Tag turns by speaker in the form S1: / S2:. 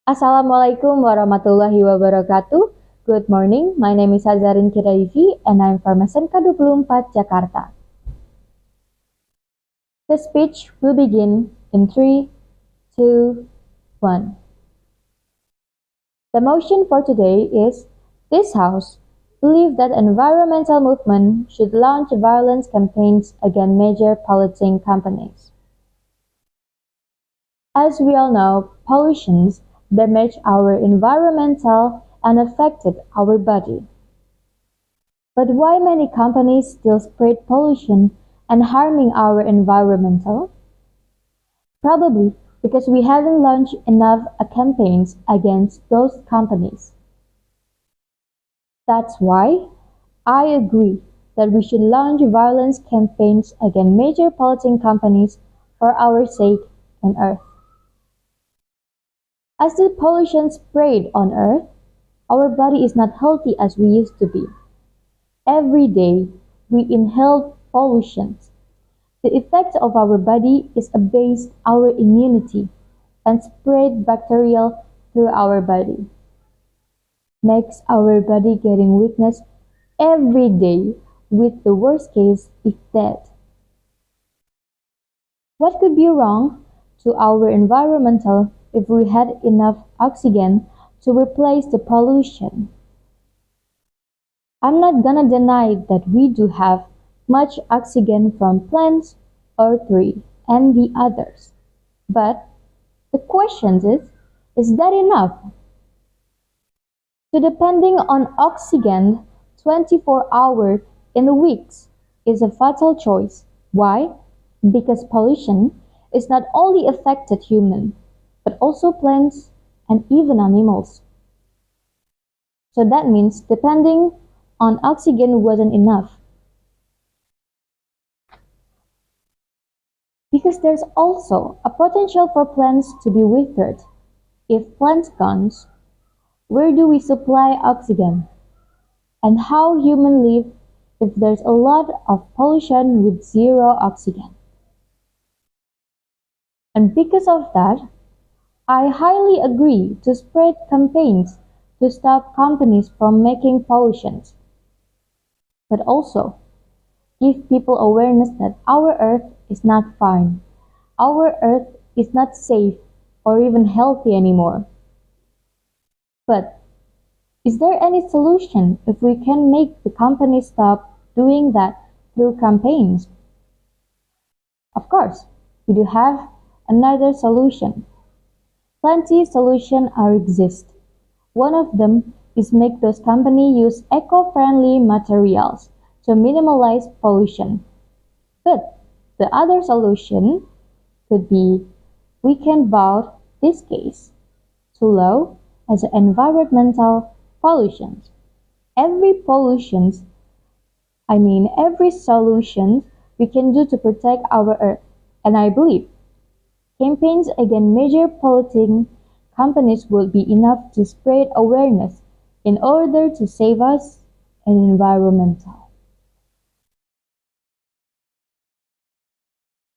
S1: Assalamualaikum warahmatullahi wabarakatuh. Good morning, my name is Azarin Kiraifi and I'm from SMK 24 Jakarta. The speech will begin in 3, 2, 1. The motion for today is this House believes that environmental movement should launch violence campaigns against major polluting companies. As we all know, pollutions damage our environmental and affected our body. But why many companies still spread pollution and harming our environmental? Probably because we haven't launched enough campaigns against those companies. That's why I agree that we should launch violence campaigns against major polluting companies for our sake and Earth. As the pollution spread on Earth, our body is not healthy as we used to be. Every day, we inhale pollution. The effect of our body is abase our immunity and spread bacteria through our body. Makes our body getting weakness every day with the worst case is death. What could be wrong to our environmental if we had enough oxygen to replace the pollution? I'm not gonna deny that we do have much oxygen from plants or trees and the others. But the question is that enough? So depending on oxygen 24 hours in the weeks is a fatal choice. Why? Because pollution is not only affected human, but also plants and even animals. So that means depending on oxygen wasn't enough. Because there's also a potential for plants to be withered. If plants gone, where do we supply oxygen? And how humans live if there's a lot of pollution with zero oxygen? And because of that, I highly agree to spread campaigns to stop companies from making pollutions, but also give people awareness that our Earth is not fine. Our Earth is not safe or even healthy anymore. But is there any solution if we can make the companies stop doing that through campaigns? Of course, we do have another solution. Plenty solutions are exist. One of them is make those companies use eco-friendly materials to minimize pollution. But the other solution could be we can vote this case to law as environmental pollution. Every pollution, every solution we can do to protect our Earth, and I believe campaigns against major polluting companies will be enough to spread awareness in order to save us and environmental.